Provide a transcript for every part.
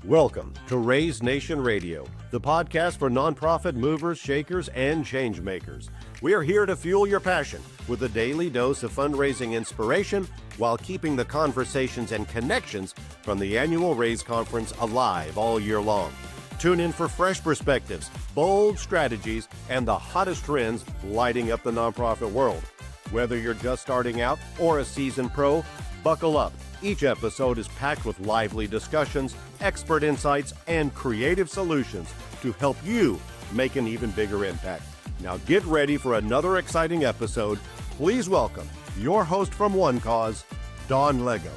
Welcome to Raise Nation Radio, the podcast for nonprofit movers, shakers, and change makers. We are here to fuel your passion with a daily dose of fundraising inspiration while keeping the conversations and connections from the annual Raise Conference alive all year long. Tune in for fresh perspectives, bold strategies, and the hottest trends lighting up the nonprofit world. Whether you're just starting out or a seasoned pro, buckle up. Each episode is packed with lively discussions, expert insights, and creative solutions to help you make an even bigger impact. Now get ready for another exciting episode. Please welcome your host from One Cause, Dawn Lego.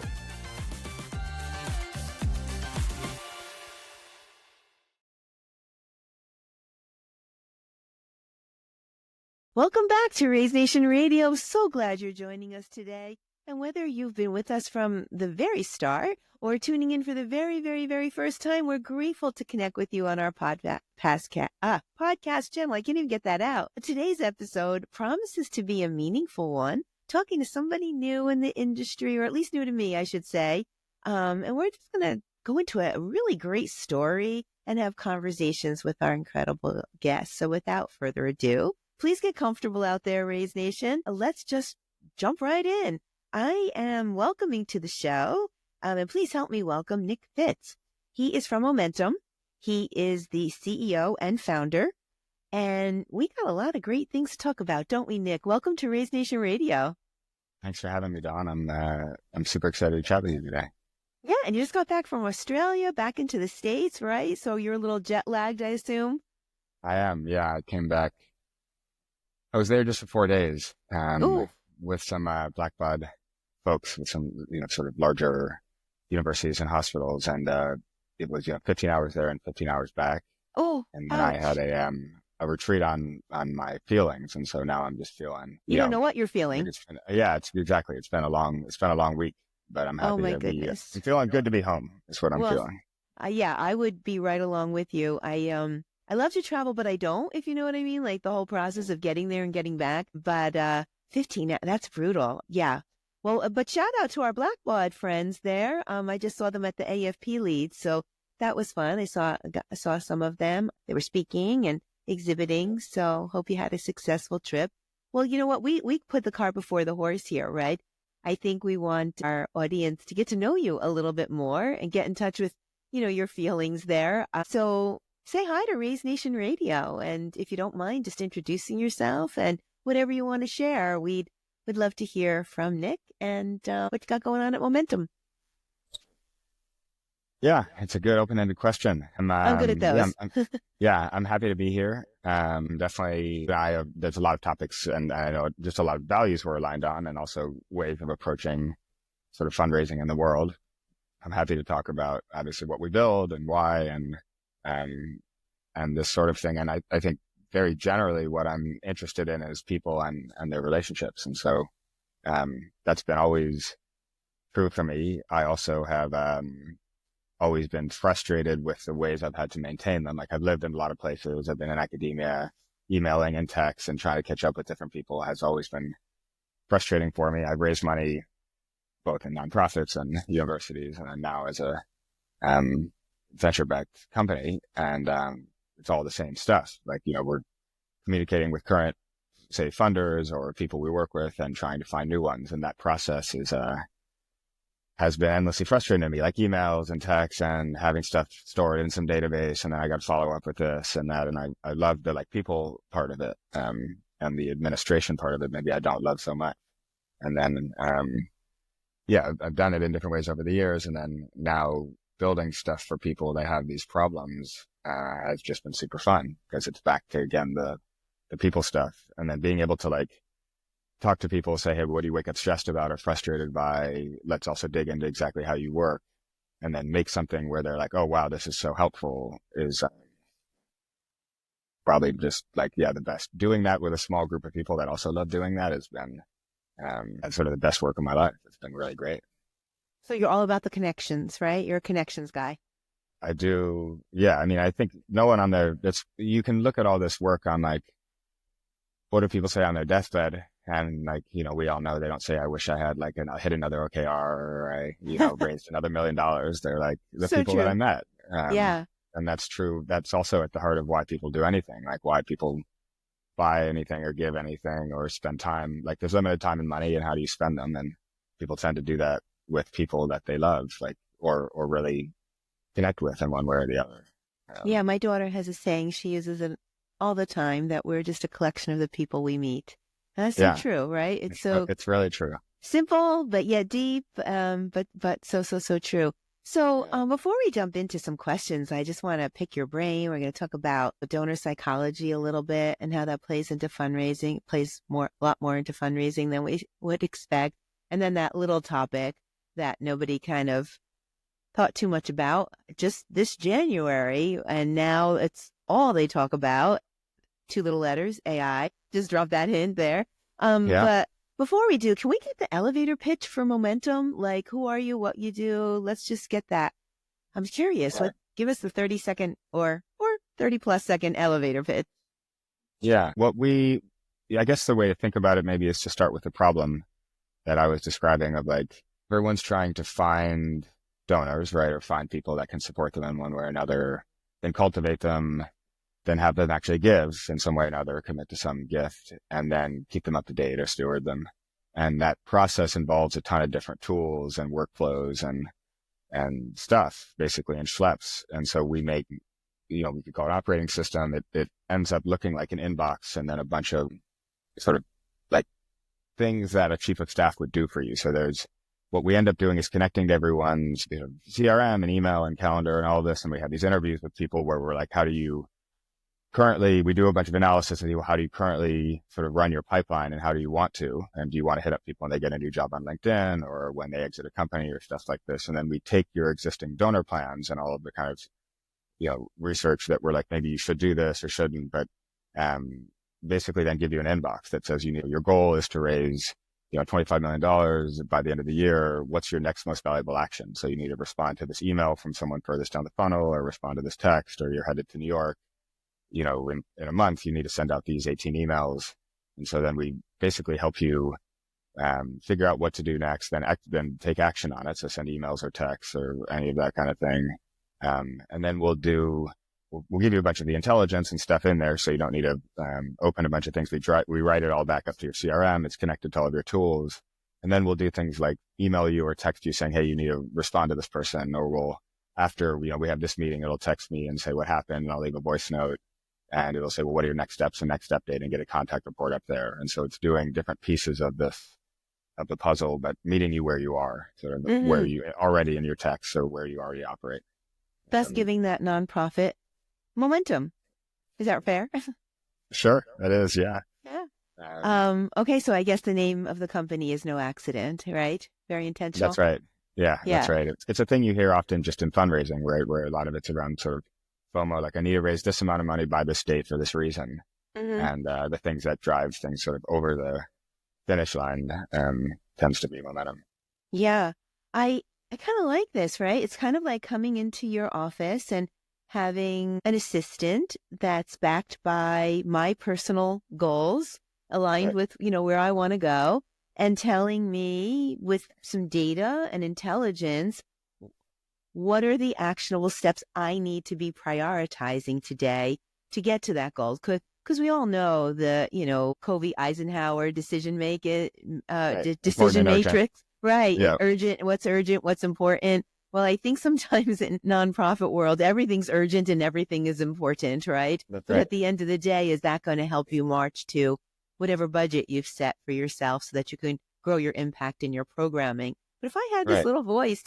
Welcome back to Raise Nation Radio. So glad you're joining us today. And whether you've been with us from the very start or tuning in for the very, very, very first time, we're grateful to connect with you on our podcast channel. I can't even get that out. Today's episode promises to be a meaningful one, talking to somebody new in the industry, or at least new to me, I should say. And we're just going to go into a really great story and have conversations with our incredible guests. So without further ado, please get comfortable out there, Raise Nation. Let's just jump right in. I am welcoming to the show, and please help me welcome Nick Fitz. He is from Momentum. He is the CEO and founder, and we got a lot of great things to talk about, don't we, Nick? Welcome to Raise Nation Radio. Thanks for having me, Dawn. I'm super excited to chat with you today. Yeah, and you just got back from Australia, back into the States, right? So you're a little jet lagged, I assume? I am, yeah. I came back. I was there just for 4 days with some Black Bud folks with some, sort of larger universities and hospitals. And it was, 15 hours there and 15 hours back. Oh, and then I had a retreat on my feelings. And so now I'm just feeling, you don't know what you're feeling. It's been a long week, but I'm happy to be, I'm feeling good to be home is what I'm feeling. Yeah, I would be right along with you. I love to travel, but I don't, if you know what I mean, like the whole process of getting there and getting back. But 15, that's brutal. Yeah. Well, but shout out to our Black Bud friends there. I just saw them at the AFP lead, so that was fun. I saw some of them. They were speaking and exhibiting, so hope you had a successful trip. Well, you know what? We put the cart before the horse here, right? I think we want our audience to get to know you a little bit more and get in touch with, your feelings there. So say hi to Raise Nation Radio, and if you don't mind, just introducing yourself and whatever you want to share. We'd love to hear from Nick and what you got going on at Momentum. Yeah, it's a good open-ended question. I'm good at those. I'm happy to be here. Definitely, there's a lot of topics, and I know just a lot of values we're aligned on, and also ways of approaching sort of fundraising in the world. I'm happy to talk about obviously what we build and why, and this sort of thing. And I think very generally what I'm interested in is people and their relationships. And so that's been always true for me. I also have always been frustrated with the ways I've had to maintain them. Like I've lived in a lot of places. I've been in academia, emailing and text and trying to catch up with different people has always been frustrating for me. I've raised money both in nonprofits and universities, and then now as a venture-backed company, and it's all the same stuff. Like, we're communicating with current, say, funders or people we work with and trying to find new ones. And that process has been endlessly frustrating to me, like emails and texts and having stuff stored in some database. And then I got to follow up with this and that. And I love the people part of it, and the administration part of it. Maybe I don't love so much. And then, I've done it in different ways over the years. And then now building stuff for people that have these problems has just been super fun because it's back to, again, the people stuff. And then being able to talk to people, say, hey, what do you wake up stressed about or frustrated by? Let's also dig into exactly how you work, and then make something where they're like, oh, wow, this is so helpful is probably just the best. Doing that with a small group of people that also love doing that has been sort of the best work of my life. It's been really great. So you're all about the connections, right? You're a connections guy. I do. Yeah. I mean, I think no one on there you can look at all this work on what do people say on their deathbed? And we all know they don't say, I wish I had hit another OKR or I, raised another $1 million. They're the so people true. that I met. Yeah. And that's true. That's also at the heart of why people do anything, like why people buy anything or give anything or spend time. Like there's limited time and money, and how do you spend them? And people tend to do that with people that they love, like, or really connect with in one way or the other. Yeah. My daughter has a saying, she uses it all the time, that we're just a collection of the people we meet. And that's so true, right? It's really true. Simple, but yet deep, but so true. So before we jump into some questions, I just want to pick your brain. We're going to talk about the donor psychology a little bit and how that plays into fundraising, a lot more into fundraising than we would expect. And then that little topic that nobody kind of thought too much about just this January, and now it's all they talk about. 2 little letters, AI. Just drop that in there. But before we do, can we get the elevator pitch for Momentum? Like, who are you, what you do? Let's just get that. I'm curious. Give us the 30-second or 30+ second elevator pitch. Yeah. I guess the way to think about it maybe is to start with the problem that I was describing of, like, everyone's trying to find donors, right? Or find people that can support them in one way or another, then cultivate them, then have them actually give in some way or another, commit to some gift, and then keep them up to date or steward them. And that process involves a ton of different tools and workflows and stuff, basically, and schleps. And so we make, we could call it an operating system. It ends up looking like an inbox and then a bunch of sort of like things that a chief of staff would do for you. So what we end up doing is connecting to everyone's CRM and email and calendar and all this. And we have these interviews with people where we're like, we do a bunch of analysis of how do you currently sort of run your pipeline, and how do you want to, and do you want to hit up people when they get a new job on LinkedIn or when they exit a company or stuff like this. And then we take your existing donor plans and all of the kind of, research that we're like, maybe you should do this or shouldn't, but basically then give you an inbox that says, your goal is to raise, $25 million by the end of the year. What's your next most valuable action? So you need to respond to this email from someone furthest down the funnel, or respond to this text, or you're headed to New York. In a month, you need to send out these 18 emails. And so then we basically help you figure out what to do next, then take action on it. So send emails or texts or any of that kind of thing. And then we'll give you a bunch of the intelligence and stuff in there. So you don't need to open a bunch of things. We write it all back up to your CRM. It's connected to all of your tools. And then we'll do things like email you or text you saying, hey, you need to respond to this person. Or after we have this meeting, it'll text me and say what happened, and I'll leave a voice note. And it'll say, well, what are your next steps and next step date, and get a contact report up there. And so it's doing different pieces of the puzzle, but meeting you where you are, sort of where you already in your text, or where you already operate. Thus giving that nonprofit momentum. Is that fair? Sure, that is. Yeah. Yeah. Okay. So I guess the name of the company is No Accident, right? Very intentional. That's right. Yeah. That's right. It's a thing you hear often just in fundraising, where a lot of it's around sort of FOMO, like I need to raise this amount of money by this date for this reason. And the things that drive things sort of over the finish line tends to be momentum. Yeah. I kind of like this, right? It's kind of like coming into your office and having an assistant that's backed by my personal goals, aligned with, where I want to go, and telling me with some data and intelligence, what are the actionable steps I need to be prioritizing today to get to that goal? Because we all know the, Covey Eisenhower decision matrix, right? Yeah. Urgent, what's important. Well, I think sometimes in nonprofit world, everything's urgent and everything is important, right? That's but right. At the end of the day, is that going to help you march to whatever budget you've set for yourself so that you can grow your impact in your programming? But if I had this little voice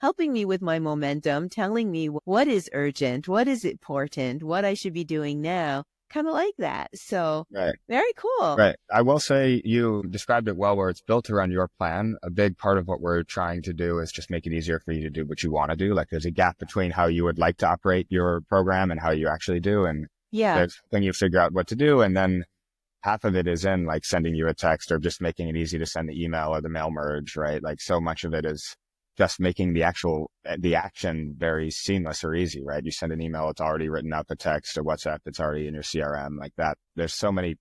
helping me with my momentum, telling me what is urgent, what is important, what I should be doing now, kind of like that. So very cool. Right. I will say you described it well, where it's built around your plan. A big part of what we're trying to do is just make it easier for you to do what you want to do. Like there's a gap between how you would like to operate your program and how you actually do. And then you figure out what to do. And then half of it is in like sending you a text or just making it easy to send the email or the mail merge, right? Like so much of it is just making the action very seamless or easy, right? You send an email, it's already written out, the text or WhatsApp, it's already in your CRM, like that. There's so many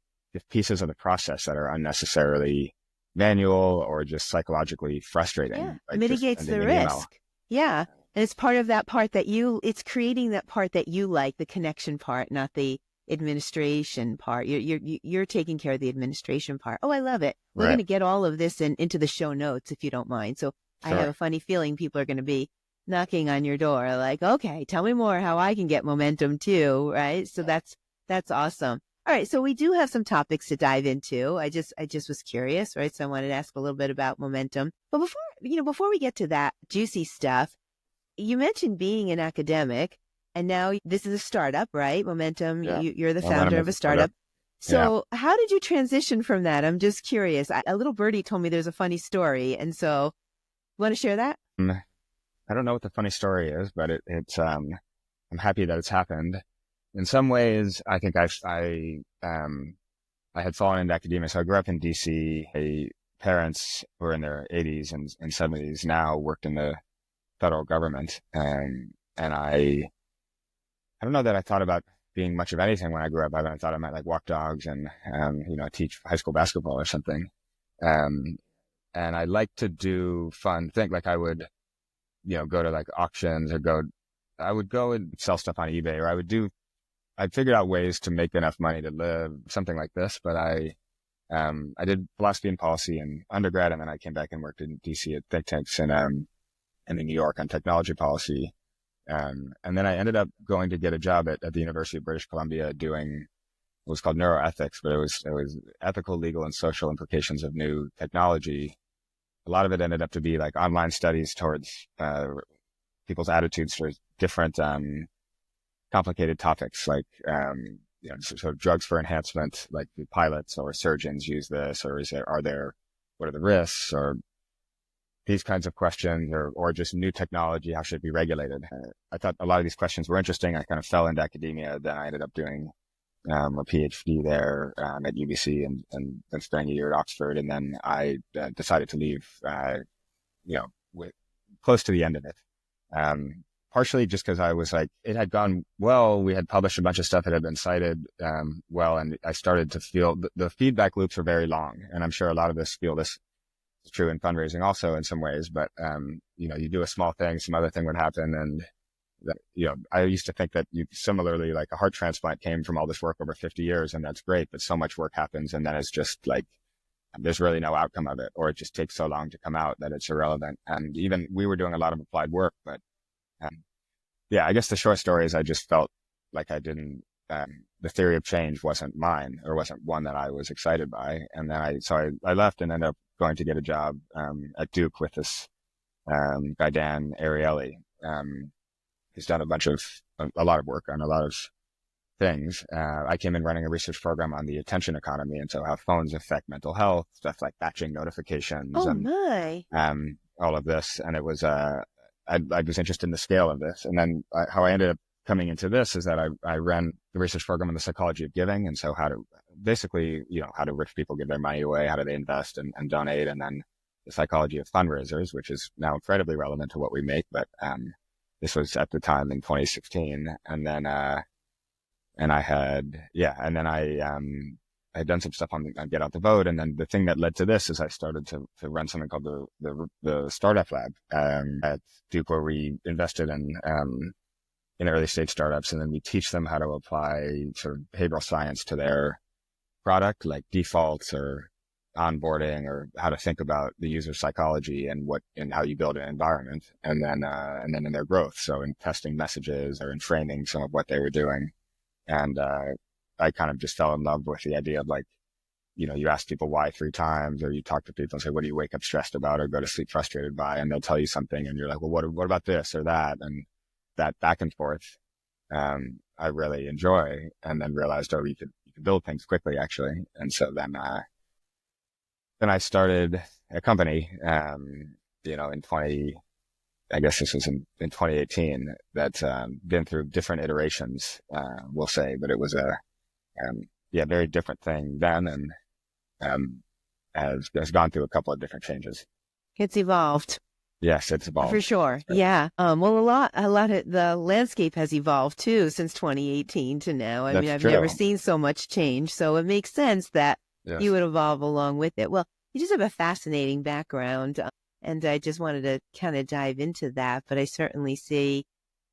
pieces of the process that are unnecessarily manual or just psychologically frustrating. Yeah, like mitigates the risk. Yeah. And it's part of that part that it's creating that part that you like, the connection part, not the administration part. You're taking care of the administration part. Oh, I love it. We're Right. going to get all of this into the show notes if you don't mind. So I have Sure. a funny feeling people are going to be knocking on your door like, okay, tell me more how I can get momentum too. Right. So that's awesome. All right. So we do have some topics to dive into. I just was curious. Right. So I wanted to ask a little bit about momentum. But before we get to that juicy stuff, you mentioned being an academic, and now this is a startup, right? Momentum, Yeah. you're the Momentum founder is of a a startup. startup. So how did you transition from that? I'm just curious. A little birdie told me there's a funny story. And so want to share that? I don't know what the funny story is, but it's I'm happy that it's happened. In some ways, I think I had fallen into academia. So I grew up in DC. My parents were in their 80s and 70s, now worked in the federal government. And I don't know that I thought about being much of anything when I grew up. I thought I might like walk dogs and, teach high school basketball or something. And I like to do fun things. Like I would, go to like auctions I would go and sell stuff on eBay, or I figured out ways to make enough money to live, something like this. But I did philosophy and policy in undergrad, and then I came back and worked in DC at think tanks and in New York on technology policy. And then I ended up going to get a job at the University of British Columbia doing what was called neuroethics, but it was ethical, legal, and social implications of new technology. A lot of it ended up to be like online studies towards people's attitudes towards different complicated topics, like sort of drugs for enhancement, like do pilots or surgeons use this, or what are the risks, or these kinds of questions, or just new technology, how should it be regulated? I thought a lot of these questions were interesting. I kind of fell into academia. Then I ended up doing a PhD there at UBC and then spending a year at Oxford. And then I decided to leave, close to the end of it. Partially just because I was like, it had gone well. We had published a bunch of stuff that had been cited well, and I started to feel the feedback loops are very long. And I'm sure a lot of us feel this is true in fundraising also in some ways. But, you do a small thing, some other thing would happen. And, I used to think that similarly, like a heart transplant came from all this work over 50 years, and that's great. But so much work happens, and then it's just like, there's really no outcome of it, or it just takes so long to come out that it's irrelevant. And even we were doing a lot of applied work, but I guess the short story is I just felt like I didn't, the theory of change wasn't mine, or wasn't one that I was excited by. And then I left and ended up going to get a job at Duke with this guy, Dan Ariely. He's done a lot of work on a lot of things. I came in running a research program on the attention economy, and so how phones affect mental health, stuff like batching notifications, My. all of this. And it was, I was interested in the scale of this. And then how I ended up coming into this is that I ran the research program on the psychology of giving. And so how to rich people give their money away, how do they invest and donate, and then the psychology of fundraisers, which is now incredibly relevant to what we make. But this was at the time in 2016. And then I had done some stuff on Get Out the Vote. And then the thing that led to this is I started to run something called the Startup Lab at Duke, where we invested in early stage startups. And then we teach them how to apply sort of behavioral science to their product, like defaults or onboarding, or how to think about the user psychology and how you build an environment, and then in their growth. So in testing messages or in framing some of what they were doing. And I kind of just fell in love with the idea of, like, you ask people why 3 times, or you talk to people and say, what do you wake up stressed about or go to sleep frustrated by? And they'll tell you something, and you're like, well, what about this or that? And that back and forth, I really enjoy, and then realized, you could build things quickly, actually. And so then I started a company, I guess this was in 2018, that's been through different iterations, we'll say, but it was a very different thing then, and has gone through a couple of different changes. It's evolved. Yes, it's evolved. For sure. Right. Yeah. Well, a lot of the landscape has evolved too since 2018 to now. I mean, I've never seen so much change, so it makes sense that you would evolve along with it. Well, you just have a fascinating background. And I just wanted to kind of dive into that, but I certainly see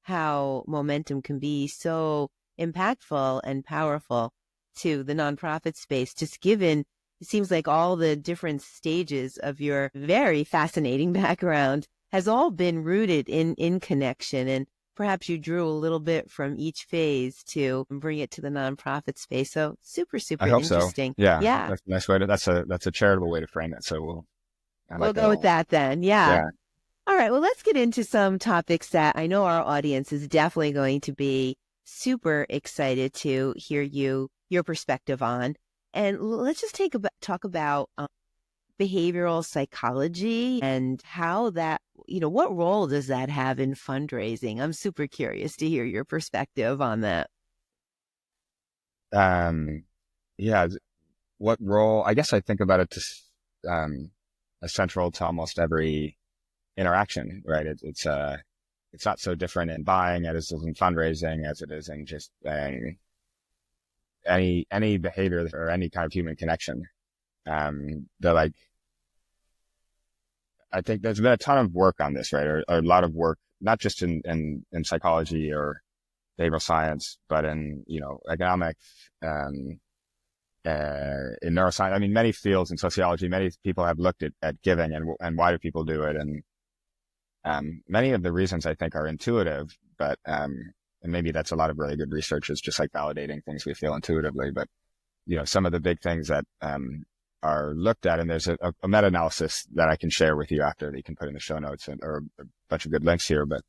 how momentum can be so impactful and powerful to the nonprofit space, just given it seems like all the different stages of your very fascinating background has all been rooted in connection. And perhaps you drew a little bit from each phase to bring it to the nonprofit space. So super, super I hope so. interesting. Yeah. Yeah. That's a nice way to, that's a charitable way to frame it. So We'll go with that then. Yeah. Yeah. All right. Well, let's get into some topics that I know our audience is definitely going to be super excited to hear your perspective on. And let's just talk about behavioral psychology and how that, what role does that have in fundraising? I'm super curious to hear your perspective on that. Yeah. What role? I guess I think about it as central to almost every interaction, right? It's not so different in buying as it is in fundraising as it is in just any behavior or any kind of human connection. I think there's been a ton of work on this, right? Or a lot of work, not just in psychology or behavioral science, but in, economics, in neuroscience. I mean, many fields in sociology, many people have looked at giving and why do people do it. And many of the reasons I think are intuitive, but, and maybe that's a lot of really good research is just like validating things we feel intuitively. But, some of the big things that, are looked at, and there's a meta-analysis that I can share with you after that you can put in the show notes or a bunch of good links here. But,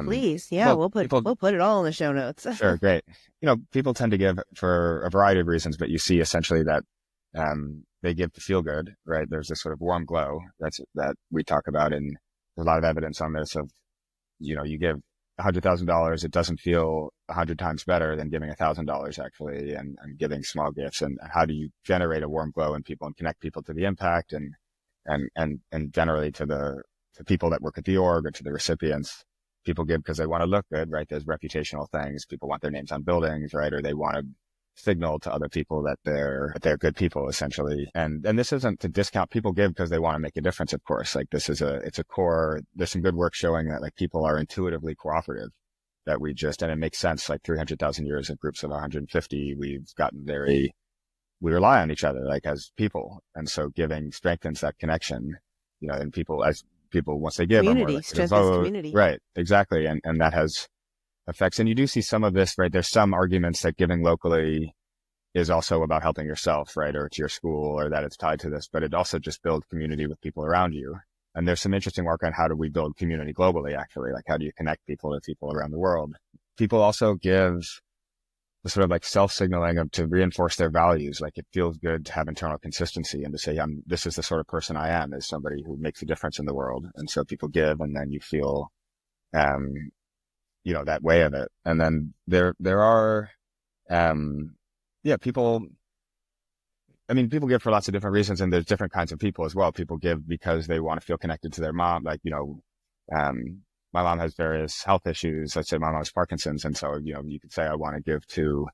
please. Yeah. We'll put it all in the show notes. Sure. Great. People tend to give for a variety of reasons, but you see essentially that, they give to feel good, right? There's this sort of warm glow that we talk about, and there's a lot of evidence on this of, you give $100,000, it doesn't feel 100 times better than giving $1,000 actually, and giving small gifts. And how do you generate a warm glow in people and connect people to the impact and generally to people that work at the org or to the recipients? People give because they want to look good, right? There's reputational things. People want their names on buildings, right? Or they want to signal to other people that they're good people, essentially. And this isn't to discount. People give because they want to make a difference, of course. Like it's a core, there's some good work showing that like people are intuitively cooperative, that and it makes sense. Like 300,000 years of groups of 150, we've gotten we rely on each other, like as people. And so giving strengthens that connection, and people, once they give, community, strengthens community. Right. Exactly. And that has effects. And you do see some of this, right? There's some arguments that giving locally is also about helping yourself, right? Or to your school, or that it's tied to this, but it also just builds community with people around you. And there's some interesting work on how do we build community globally, actually, like how do you connect people to people around the world? People also give the sort of like self-signaling to reinforce their values. Like it feels good to have internal consistency and to say, this is the sort of person I am, as somebody who makes a difference in the world. And so people give, and then you feel, that way of it. And then there are, people give for lots of different reasons, and there's different kinds of people as well. People give because they want to feel connected to their mom. Like, my mom has various health issues. Let's say my mom has Parkinson's. And so, you could say, I want to give to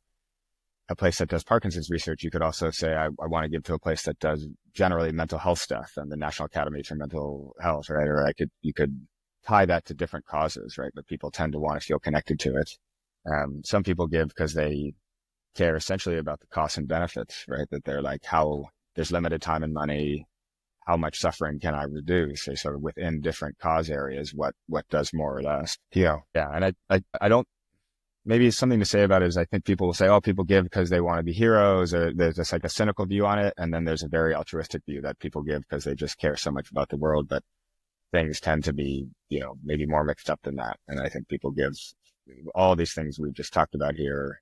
a place that does Parkinson's research. You could also say, I want to give to a place that does generally mental health stuff and the National Academy for Mental Health, right? Or you could tie that to different causes, right? But people tend to want to feel connected to it. Some people give because they care essentially about the costs and benefits, right? That they're like, how there's limited time and money, how much suffering can I reduce? So sort of within different cause areas, what does more or less. Yeah. And I don't, maybe something to say about it is I think people will say, oh, people give because they want to be heroes, or there's just like a cynical view on it. And then there's a very altruistic view that people give because they just care so much about the world. But things tend to be, maybe more mixed up than that. And I think people give all these things we've just talked about here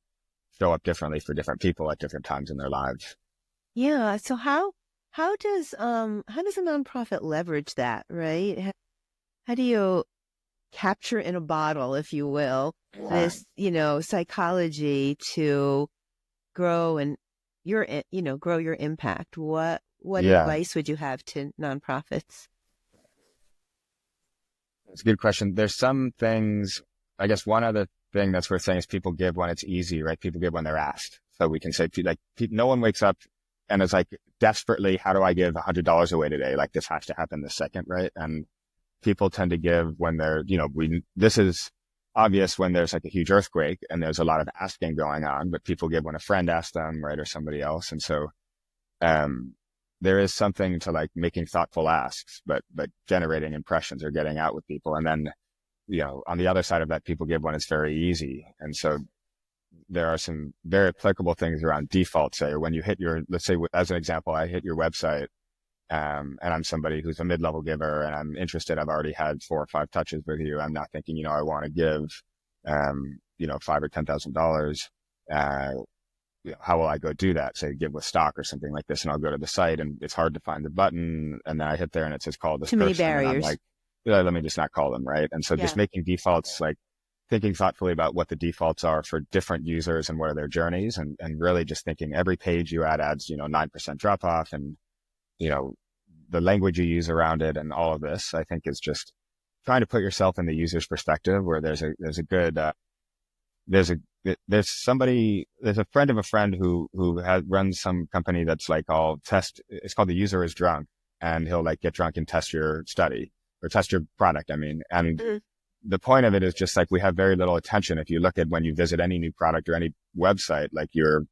show up differently for different people at different times in their lives. Yeah. So how does a nonprofit leverage that, right? How do you capture in a bottle, if you will, this, psychology to grow your impact? What advice would you have to nonprofits? It's a good question. There's some things, I guess one other thing that's worth saying is people give when it's easy, right? People give when they're asked. So we can say, no one wakes up and it's like desperately, how do I give $100 away today? Like this has to happen this second, right? And people tend to give when they're, this is obvious when there's like a huge earthquake and there's a lot of asking going on, but people give when a friend asks them, right? Or somebody else. And so, there is something to like making thoughtful asks, but generating impressions or getting out with people. And then, on the other side of that, people give when it's very easy. And so there are some very applicable things around default, say, or when you hit let's say, as an example, I hit your website, and I'm somebody who's a mid-level giver and I'm interested. I've already had 4 or 5 touches with you. I'm not thinking, I want to give, $5,000 or $10,000. How will I go do that? Say give with stock or something like this. And I'll go to the site and it's hard to find the button. And then I hit there and it says call this Too person. many barriers. And I'm like, let me just not call them. Right. And so just making defaults, like thinking thoughtfully about what the defaults are for different users and what are their journeys, and really just thinking every page you add adds, 9% drop off, and, the language you use around it and all of this, I think is just trying to put yourself in the user's perspective, where there's a friend of a friend who runs some company that's like it's called The User is Drunk, and he'll like get drunk and test your study or test your product. The point of it is just like, we have very little attention. If you look at when you visit any new product or any website, like you're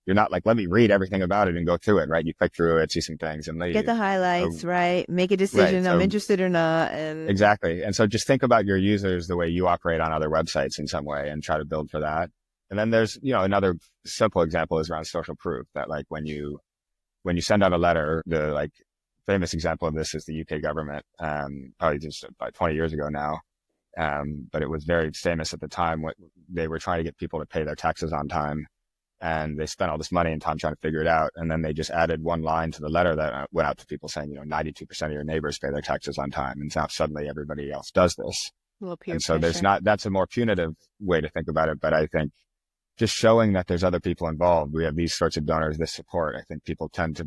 not like, let me read everything about it and go through it, right? You click through it, see some things and leave. Get the highlights, right? Make a decision. Right. I'm interested or not. And exactly. And so just think about your users the way you operate on other websites in some way and try to build for that. And then there's, another simple example is around social proof, that like when you send out a letter, the like famous example of this is the UK government, probably just about 20 years ago now. But it was very famous at the time when they were trying to get people to pay their taxes on time. And they spent all this money and time trying to figure it out. And then they just added one line to the letter that went out to people saying, 92% of your neighbors pay their taxes on time. And now suddenly everybody else does this. And so that's a more punitive way to think about it. But I think just showing that there's other people involved, we have these sorts of donors, this support, I think people tend to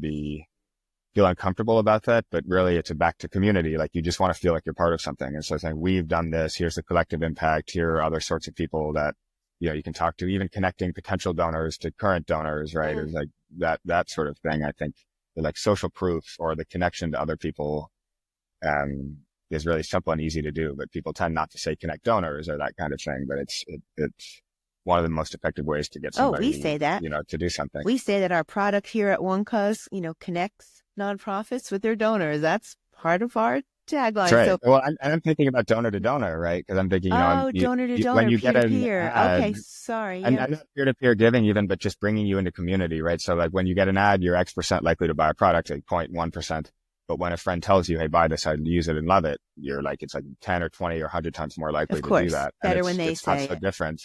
feel uncomfortable about that, but really it's back to community. Like you just want to feel like you're part of something. And so saying, we've done this, here's the collective impact, here are other sorts of people that, you can talk to, even connecting potential donors to current donors, right? Or like that sort of thing. I think the like social proof or the connection to other people, is really simple and easy to do, but people tend not to say connect donors or that kind of thing. But it's one of the most effective ways to get somebody, we say that, to do something. We say that our product here at One Cause, connects nonprofits with their donors. That's part of our tagline. That's right. So, well, I'm thinking about donor to donor, right? Because I'm thinking, donor to donor, when you peer get to peer. Okay, sorry. And not peer-to-peer giving even, but just bringing you into community, right? So like when you get an ad, you're X% likely to buy a product, like 0.1%. But when a friend tells you, hey, buy this, I use it and love it, you're like, it's like 10 or 20 or 100 times more likely to do that. Better when they say it's not so different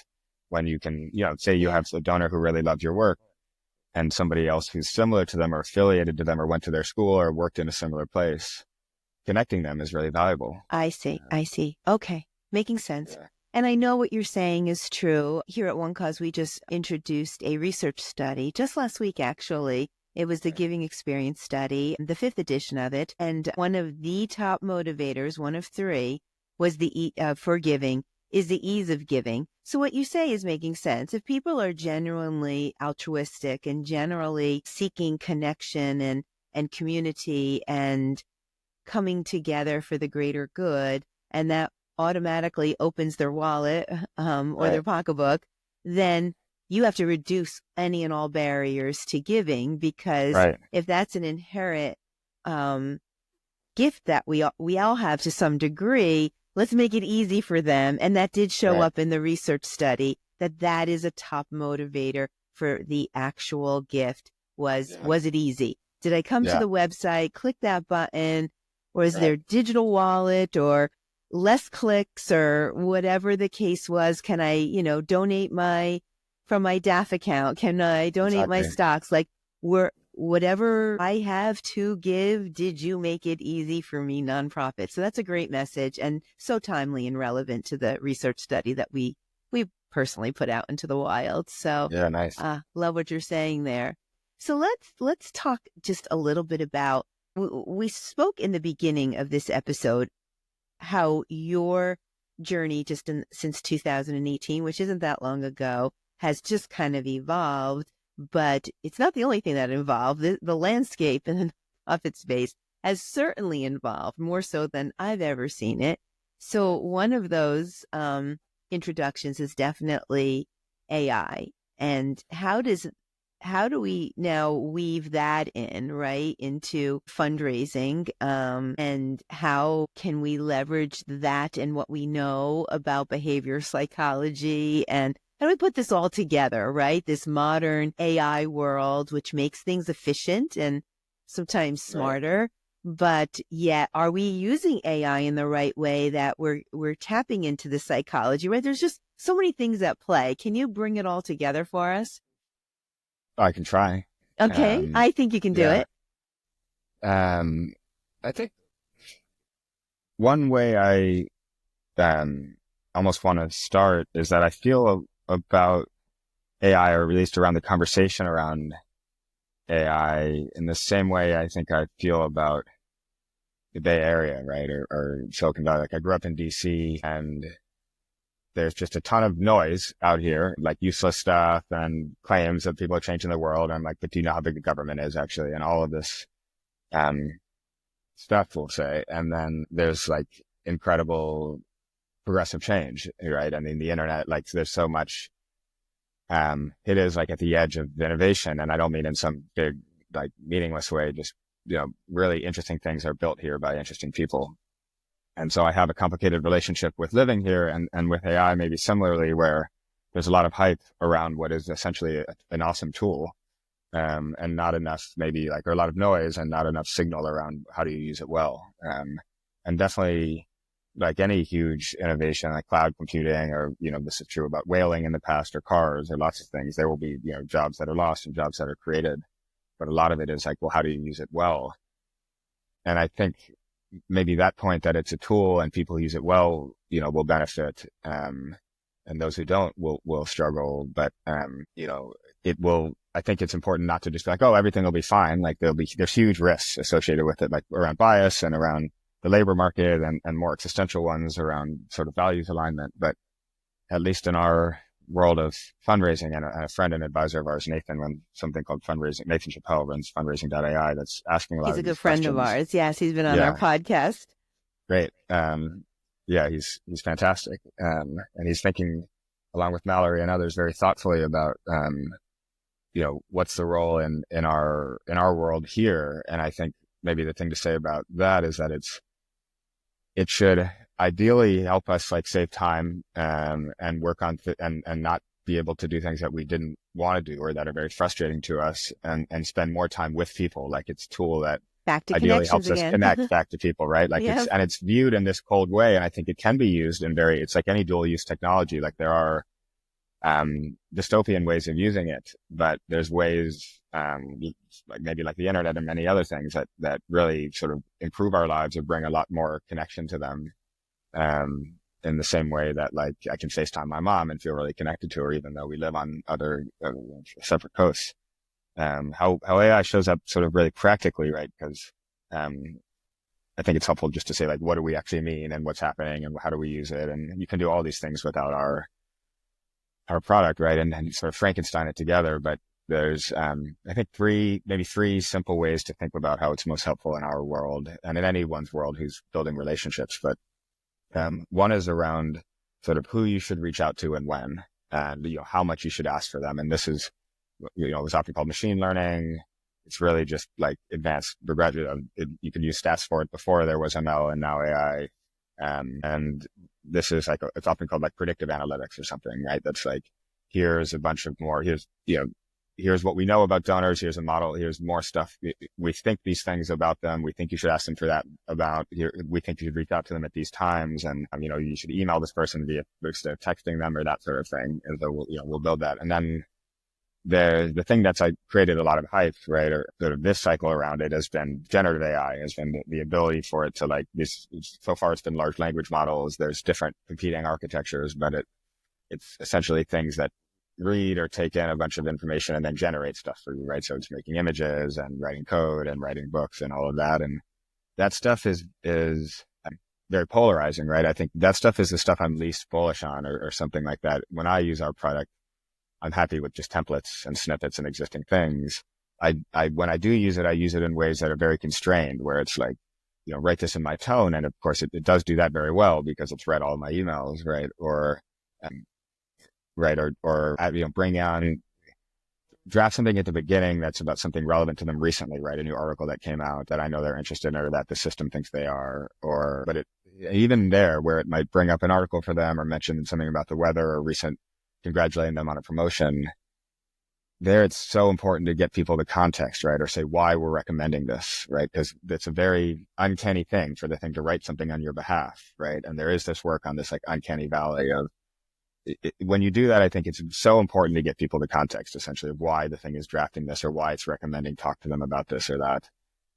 when you can, say you have a donor who really loves your work and somebody else who's similar to them or affiliated to them or went to their school or worked in a similar place. Connecting them is really valuable. I see. Okay. Making sense. Yeah. And I know what you're saying is true. Here at One Cause, we just introduced a research study just last week, actually. It was the Giving Experience Study, the 5th edition of it. And one of the top motivators, one of 3, was for giving, is the ease of giving. So what you say is making sense. If people are genuinely altruistic and generally seeking connection and community and coming together for the greater good, and that automatically opens their wallet or their pocketbook, then you have to reduce any and all barriers to giving, because if that's an inherent gift that we all have to some degree, let's make it easy for them. And that did show up in the research study, that is a top motivator for the actual gift. Was it easy? Did I come to the website, click that button? Or is there digital wallet or less clicks or whatever the case was? Can I, donate from my DAF account? Can I donate my stocks? Like whatever I have to give, did you make it easy for me, nonprofit? So that's a great message and so timely and relevant to the research study that we personally put out into the wild. So nice. Love what you're saying there. So let's talk just a little bit about, we spoke in the beginning of this episode how your journey since 2018, which isn't that long ago, has just kind of evolved but it's not the only thing that involved. The landscape in the nonprofit space has certainly involved more so than I've ever seen it. So one of those introductions is definitely AI. And how do we now weave that in, right, into fundraising? And how can we leverage that and what we know about behavior psychology? And how do we put this all together, right? This modern AI world, which makes things efficient and sometimes smarter. But yet, are we using AI in the right way that we're tapping into the psychology, right? There's just so many things at play. Can you bring it all together for us? I can try. Okay, I think you can do it. I think one way I almost want to start is that I feel about AI, or at least around the conversation around AI, in the same way I think I feel about the Bay Area, right, or Silicon Valley. Like, I grew up in DC, and there's just a ton of noise out here, like useless stuff and claims that people are changing the world. I'm like, but do you know how big the government is actually? And all of this stuff, we'll say. And then there's like incredible progressive change, right? I mean, the internet, like, there's so much, it is like at the edge of innovation. And I don't mean in some big, like, meaningless way, just, really interesting things are built here by interesting people. And so I have a complicated relationship with living here and with AI maybe similarly, where there's a lot of hype around what is essentially an awesome tool, and not enough, maybe, like, or a lot of noise and not enough signal around how do you use it well. And definitely, like any huge innovation, like cloud computing, or, this is true about whaling in the past, or cars, or lots of things, there will be, jobs that are lost and jobs that are created. But a lot of it is like, well, how do you use it well? And I think maybe that point, that it's a tool and people use it well, will benefit. And those who don't will struggle. But, it will, I think it's important not to just be like, oh, everything will be fine. Like, there's huge risks associated with it, like around bias and around the labor market, and more existential ones around sort of values alignment. But at least in our world of fundraising, and a friend and advisor of ours, Nathan, runs something called Fundraising. Nathan Chappelle runs fundraising.ai, that's asking a lot of He's a good friend of ours. Yes, he's been on our podcast. Great. He's fantastic. And he's thinking, along with Mallory and others, very thoughtfully about, what's the role in our world here. And I think maybe the thing to say about that is that it should ideally help us, like, save time, and work on, and not be able to do things that we didn't want to do, or that are very frustrating to us, and spend more time with people. Like, it's a tool that ideally helps us connect back to people, right? Like, it's viewed in this cold way. And I think it can be used in it's like any dual use technology. Like, there are, dystopian ways of using it, but there's ways, like maybe like the internet and many other things that really sort of improve our lives, or bring a lot more connection to them. In the same way that, like, I can FaceTime my mom and feel really connected to her, even though we live on other separate coasts. How AI shows up sort of really practically, right? Because, I think it's helpful just to say, like, what do we actually mean, and what's happening, and how do we use it? And you can do all these things without our product, right? And sort of Frankenstein it together. But there's, I think maybe three simple ways to think about how it's most helpful in our world, and in anyone's world who's building relationships. But one is around sort of who you should reach out to and when, and how much you should ask for them. And this is, it was often called machine learning. It's really just like advanced graduate. You could use stats for it before there was ML, and now AI. And this is like, it's often called like predictive analytics or something, right? That's like, here's a bunch of more, here's what we know about donors. Here's a model. Here's more stuff. We think these things about them. We think you should ask them for that about here. We think you should reach out to them at these times. And, you should email this person instead of texting them, or that sort of thing. And so we'll build that. And then the thing that's created a lot of hype, right? Or sort of this cycle around it has been generative AI, has been the ability for it to, like, this, so far it's been large language models. There's different competing architectures, but it's essentially things that read or take in a bunch of information and then generate stuff for you, right? So it's making images and writing code and writing books and all of that. And that stuff is very polarizing, right? I think that stuff is the stuff I'm least bullish on, or something like that. When I use our product, I'm happy with just templates and snippets and existing things. When I do use it, I use it in ways that are very constrained, where it's like, write this in my tone. And of course it does do that very well because it's read all my emails, right? Or, bring on, draft something at the beginning that's about something relevant to them recently, right? A new article that came out that I know they're interested in or that the system thinks they are, but even there where it might bring up an article for them or mention something about the weather or congratulating them on a promotion, there it's so important to get people the context, right? Or say why we're recommending this, right? Because it's a very uncanny thing for the thing to write something on your behalf, right? And there is this work on this like uncanny valley of, when you do that, I think it's so important to get people the context, essentially, of why the thing is drafting this or why it's recommending talk to them about this or that,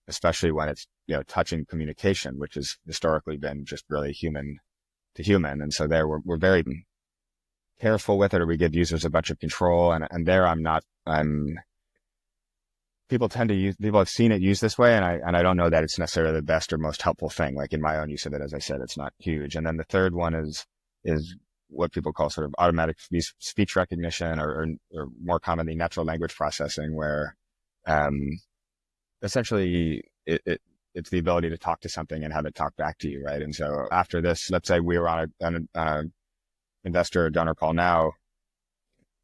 especially when it's, touching communication, which has historically been just really human to human. And so there we're very careful with it, or we give users a bunch of control. And there people have seen it used this way. And I don't know that it's necessarily the best or most helpful thing. Like in my own use of it, as I said, it's not huge. And then the third one is what people call sort of automatic speech recognition or more commonly natural language processing, where essentially it's the ability to talk to something and have it talk back to you, right? And so after this, let's say we were on an investor or donor call now,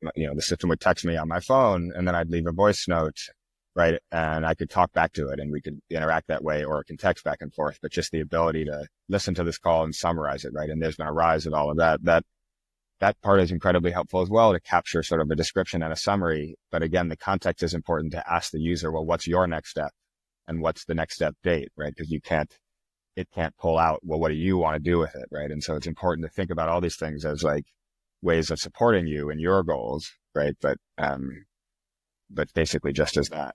the system would text me on my phone and then I'd leave a voice note, right? And I could talk back to it and we could interact that way, or it can text back and forth, but just the ability to listen to this call and summarize it, right? And there's been a rise of all of that part is incredibly helpful as well to capture sort of a description and a summary. But again, the context is important to ask the user, well, what's your next step and what's the next step date, right? Because it can't pull out, well, what do you want to do with it, right? And so it's important to think about all these things as like ways of supporting you and your goals, right? But basically just as that.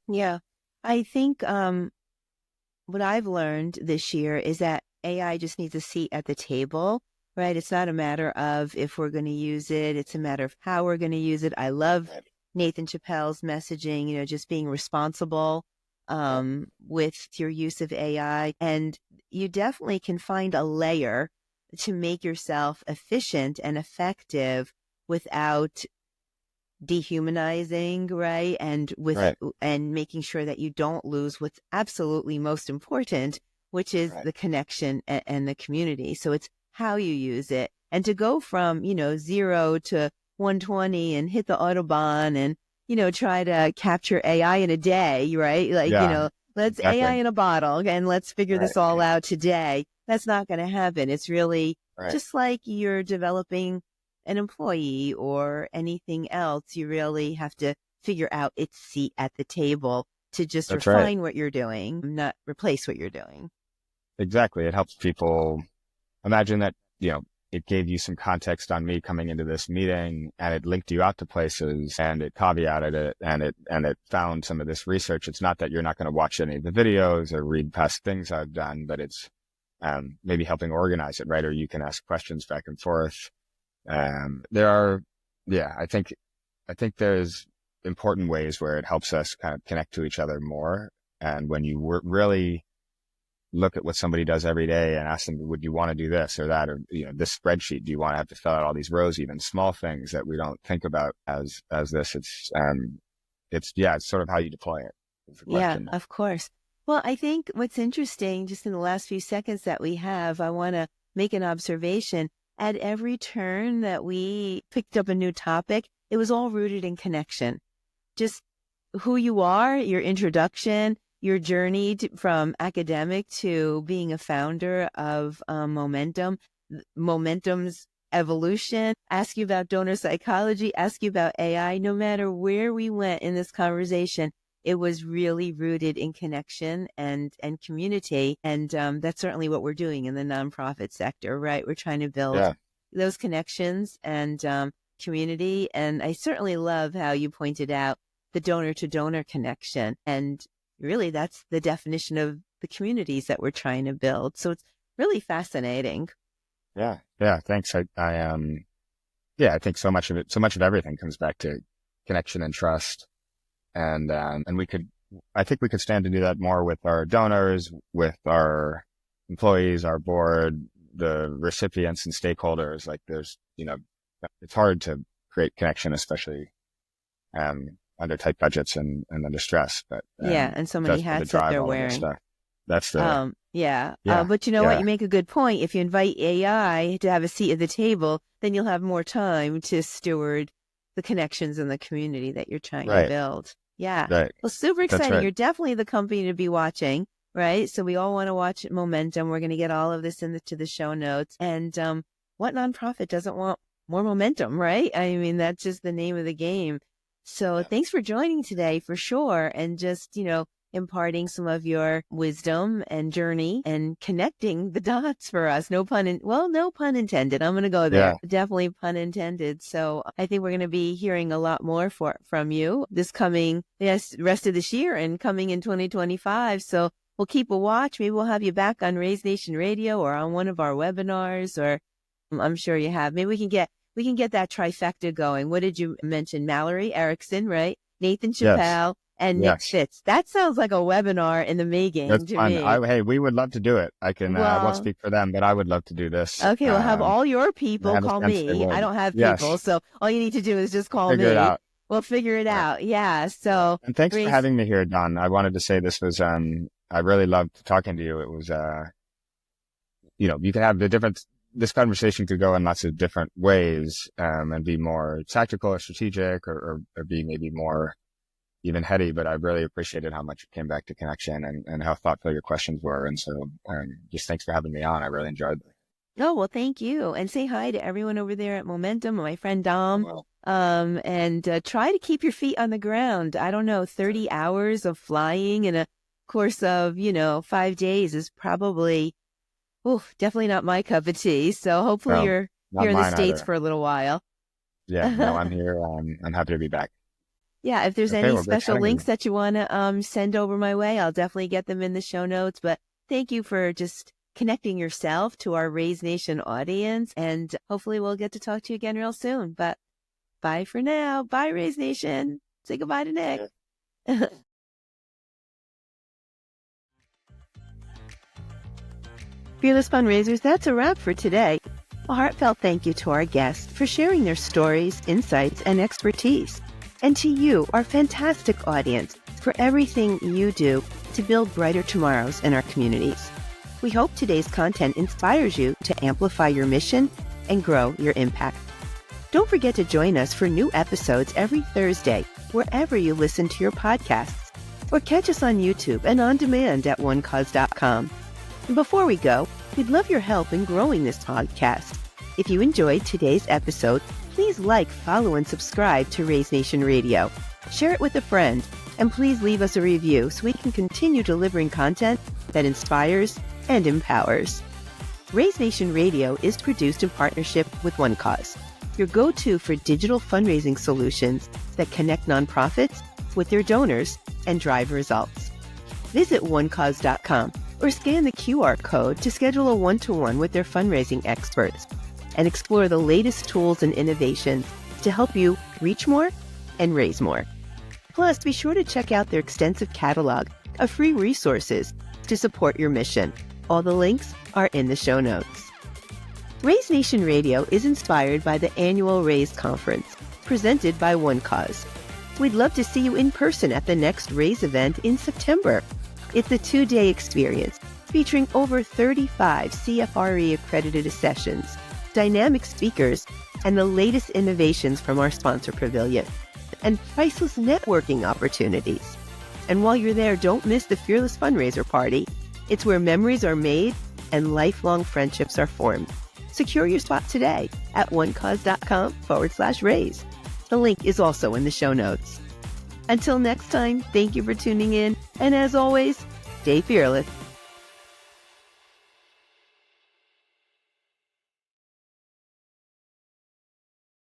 Yeah. I think what I've learned this year is that AI just needs a seat at the table, right? It's not a matter of if we're going to use it. It's a matter of how we're going to use it. I love Nathan Chappell's messaging, just being responsible with your use of AI. And you definitely can find a layer to make yourself efficient and effective without dehumanizing, right? And and making sure that you don't lose what's absolutely most important, which is the connection and the community. So it's how you use it. And to go from, 0 to 120 and hit the Autobahn and, try to capture AI in a day, right? Like, let's AI in a bottle and let's figure this all out today. That's not going to happen. It's really just like you're developing an employee or anything else. You really have to figure out its seat at the table to just refine what you're doing, not replace what you're doing. Exactly. It helps people imagine that, it gave you some context on me coming into this meeting and it linked you out to places and it caveated it and it found some of this research. It's not that you're not going to watch any of the videos or read past things I've done, but it's maybe helping organize it, right? Or you can ask questions back and forth. I think there's important ways where it helps us kind of connect to each other more. And when you really look at what somebody does every day and ask them, would you want to do this or that? Or, this spreadsheet, do you want to have to fill out all these rows, even small things that we don't think about as this? It's sort of how you deploy it. Yeah, of course. Well, I think what's interesting, just in the last few seconds that we have, I want to make an observation. At every turn that we picked up a new topic, it was all rooted in connection. Just who you are, your introduction, your journey from academic to being a founder of Momentum's evolution, ask you about donor psychology, ask you about AI. No matter where we went in this conversation, it was really rooted in connection and community. And that's certainly what we're doing in the nonprofit sector, right? We're trying to build those connections and community. And I certainly love how you pointed out the donor to donor connection. And really, that's the definition of the communities that we're trying to build. So it's really fascinating. Yeah. Thanks. I think so much of everything comes back to connection and trust. And I think we could stand to do that more with our donors, with our employees, our board, the recipients and stakeholders. Like it's hard to create connection, especially under tight budgets and under stress. But and so many hats that they're wearing. That's the but you know what? You make a good point. If you invite AI to have a seat at the table, then you'll have more time to steward the connections in the community that you're trying to build. Yeah. Right. Well, super exciting. Right. You're definitely the company to be watching, right? So we all want to watch Momentum. We're going to get all of this into the show notes. And what nonprofit doesn't want more momentum, right? I mean, that's just the name of the game. So thanks for joining today for sure. And just, imparting some of your wisdom and journey and connecting the dots for us. No pun intended. I'm going to go there. Yeah. Definitely pun intended. So I think we're going to be hearing a lot more from you this coming, rest of this year and coming in 2025. So we'll keep a watch. Maybe we'll have you back on Raise Nation Radio or on one of our webinars, or I'm sure you have. Maybe we can get that trifecta going. What did you mention? Mallory Erickson, right? Nathan Chappelle. And Nick Fitz. That sounds like a webinar in the making. That's to fun. me. Hey, we would love to do it. I won't speak for them, but I would love to do this. Okay, we'll have all your people call me. I don't have people, so all you need to do is just call me. Figure it out. We'll figure it out. Yeah. So. And thanks for having me here, Don. I wanted to say this was. I really loved talking to you. It was. You can have this conversation could go in lots of different ways, and be more tactical or strategic, or be maybe more even heady, but I really appreciated how much it came back to connection and how thoughtful your questions were. And so just thanks for having me on. I really enjoyed it. Oh, well, thank you. And say hi to everyone over there at Momentum, my friend Dom. And try to keep your feet on the ground. I don't know, 30 hours of flying in a course of, 5 days is probably, definitely not my cup of tea. So hopefully you're here in the States for a little while. Yeah, no, I'm here. I'm happy to be back. Yeah, if there's any special links that you want to send over my way, I'll definitely get them in the show notes. But thank you for just connecting yourself to our Raise Nation audience. And hopefully we'll get to talk to you again real soon. But bye for now. Bye, Raise Nation. Say goodbye to Nick. Fearless Fundraisers, that's a wrap for today. A heartfelt thank you to our guests for sharing their stories, insights, and expertise. And to you, our fantastic audience, for everything you do to build brighter tomorrows in our communities. We hope today's content inspires you to amplify your mission and grow your impact. Don't forget to join us for new episodes every Thursday, wherever you listen to your podcasts, or catch us on YouTube and on demand at onecause.com. And before we go, we'd love your help in growing this podcast. If you enjoyed today's episode, please like, follow, and subscribe to Raise Nation Radio. Share it with a friend, and please leave us a review so we can continue delivering content that inspires and empowers. Raise Nation Radio is produced in partnership with One Cause, your go-to for digital fundraising solutions that connect nonprofits with their donors and drive results. Visit onecause.com or scan the QR code to schedule a one-to-one with their fundraising experts and explore the latest tools and innovations to help you reach more and raise more. Plus, be sure to check out their extensive catalog of free resources to support your mission. All the links are in the show notes. Raise Nation Radio is inspired by the annual Raise Conference, presented by One Cause. We'd love to see you in person at the next Raise event in September. It's a 2-day experience featuring over 35 CFRE accredited sessions, dynamic speakers, and the latest innovations from our sponsor pavilion, and priceless networking opportunities. And while you're there, don't miss the Fearless Fundraiser Party. It's where memories are made and lifelong friendships are formed. Secure your spot today at onecause.com/raise. The link is also in the show notes. Until next time, thank you for tuning in, and as always, stay fearless.